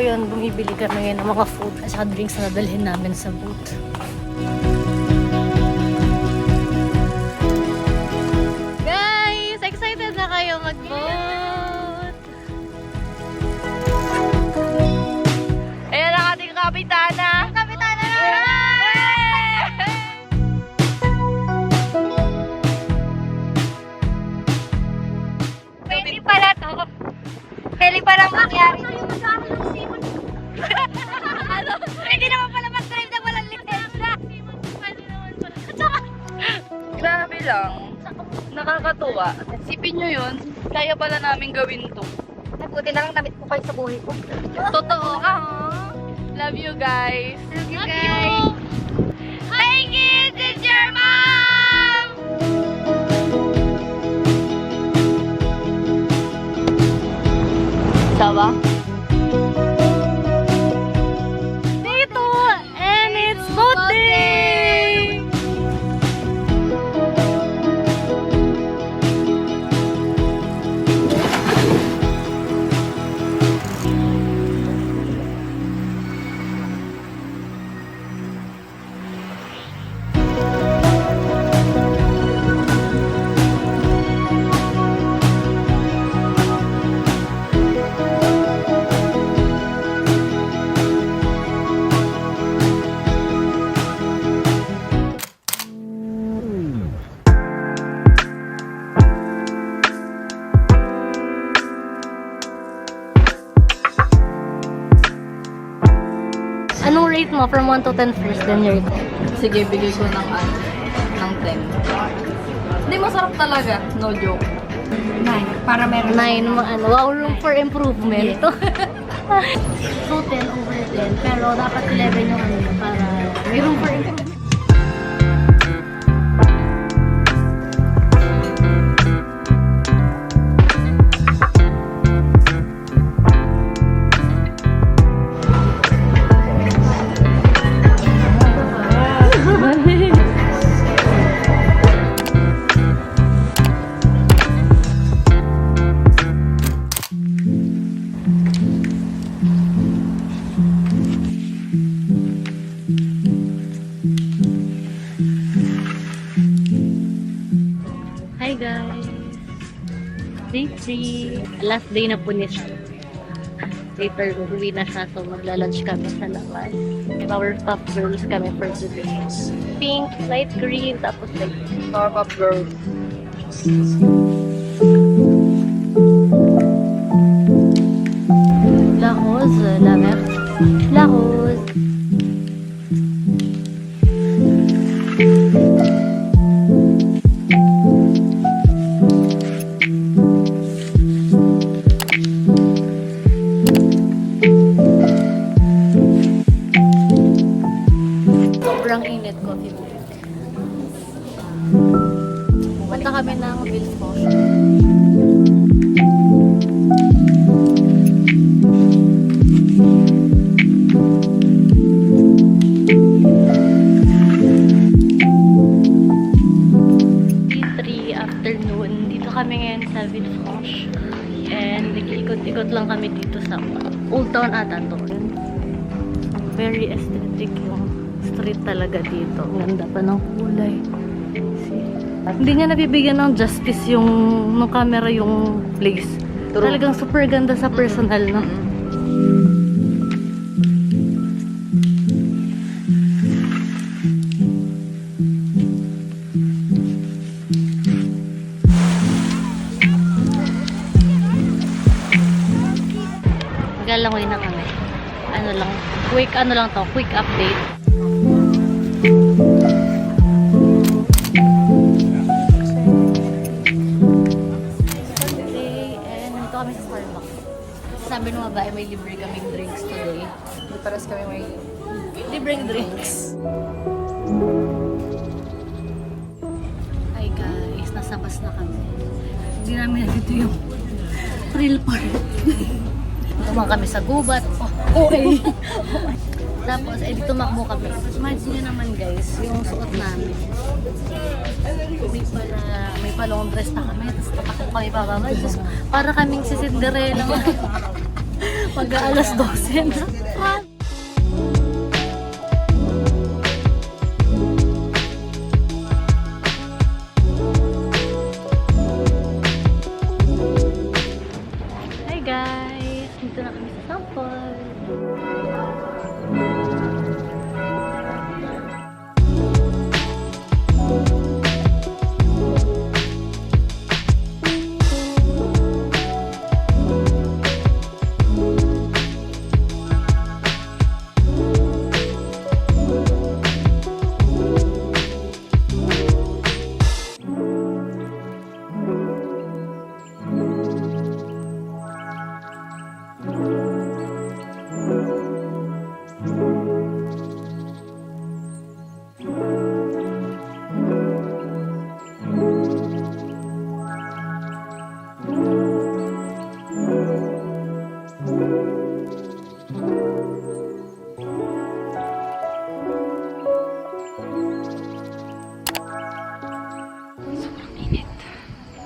yun, bumibili kami ngayon ng mga food at saka drinks na nadalhin namin sa boat. Guys! Excited na kayo mag-boat! Ayan ang ating kapitana! Kapitana na! Pwede pala to. Pwede parang mangyari. Ano? Pwede naman pala mag-drive na walang lisensya. Grabe lang. Nakakatuwa. Sipin nyo yun, kaya pala namin gawin to. Buti na lang damit ko kayo sa buhay ko. Totoo. Love you guys. Love you guys. Hi kids, it's your mom! Sawa? Dito! And it's boat day! Anong rate mo from 1 to 10 first, then your rate? Sige, bigay ko ng 10. Hindi, masarap talaga. No joke. 9. Para meron 9, wow, room for improvement. So 10 over 10, pero dapat 11 yung para may room for improvement. Hi guys! Day 3. Last day na po ni Sam. Later, uwi na siya. So, magla-lunch kami sa labas. Powerpuff Girls kami for today. Pink, light green, tapos like Powerpuff Girls. La Rose, la mer. La Rose. Sobrang init, coffee break. Pumunta kami ng Villefranche. Afternoon. Dito kami ngayon sa Villefranche. And nag-iikot-ikot lang kami dito sa Old Town ata to. Very aesthetic yung street talaga dito. Ganda pa ng kulay. See? Hindi niya nabibigyan ng justice yung camera yung place. True. Talagang super ganda sa personal, no? Maglalangoy na kami. Quick update. Today, and nandito kami sa Starbucks. Sabi ng babae, may libre kaming drinks today. Paras kami may Libreng drinks. Hi guys, nasa bus na kami. Hindi namin nandito yung thrill part. Tumang kami sa gubat. Okay. Tapos, di tumakbo kami. Imagine nyo naman guys, yung suot namin. May palong dress na kami. Tapos tatakbo kami pababa. Para kaming si Cinderella. Pag-aalas 12 na. Hi guys! Dito na kami sa Sampol.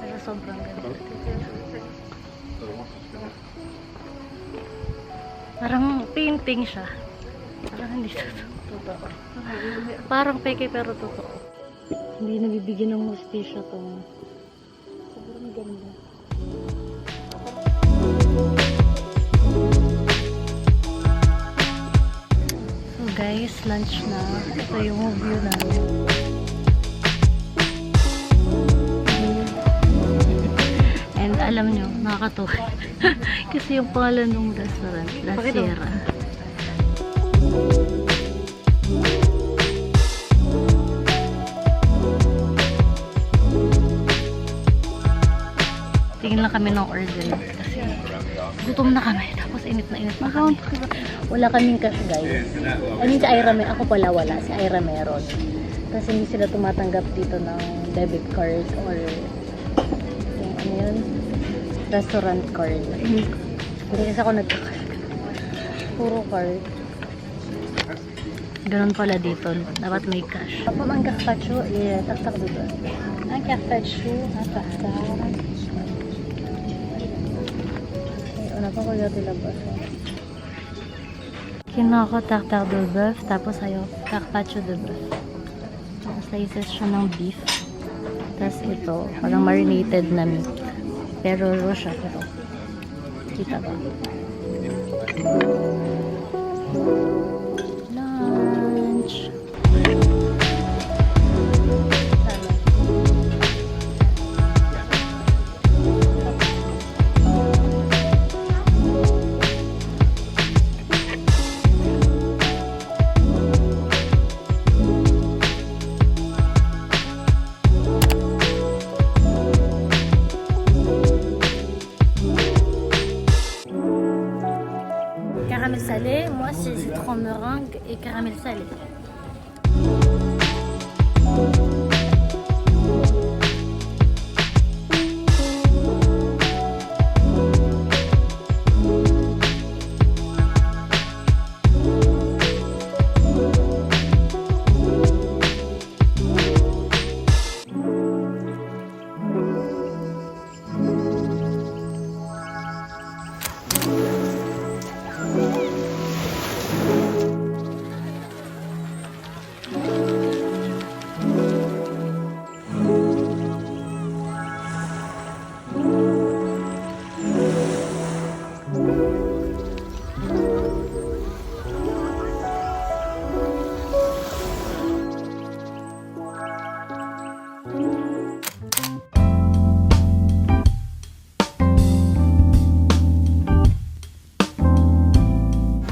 Pero sobrang ganda. Parang painting siya. Parang hindi totoo. Parang peke pero totoo. Hindi nabibigyan ng hustisya to. Sobrang ganda. So guys, lunch na. Ito yung view namin. And alam nyo, nakakatuwa. Kasi yung pangalan ng restaurant, La Sierra. Tingin lang kami ng order. Kasi gutom na kami. Tapos init na kami. Wala kaming cash, guys. I mean, si Ira ako pala wala. Si Ira meron. Kasi hindi sila tumatanggap dito ng debit card or ano yun? Restaurant card. Hindi kasi ako nagkakash. Puro card. Ganun pala dito. Dapat may cash. Apa ang carpaccio? Tak-tak dito. Ang carpaccio. Tak-tak. Ano pa ko dito labas? Kinuha ko tartare de bœuf. Tapos ayo carpaccio de bœuf. Slices siya ng beef. Tapos ito, parang marinated na meat. Pero raw siya, pero kita ba? Lunch! Caramel salé, moi c'est citron meringue et caramel salé.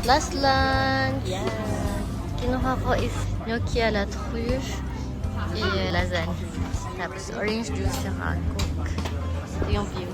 Last lunch! Yeah. Kinuha ko is gnocchi à la truffe et lasagne. Tapos orange juice tsaka coke. Ito yung view.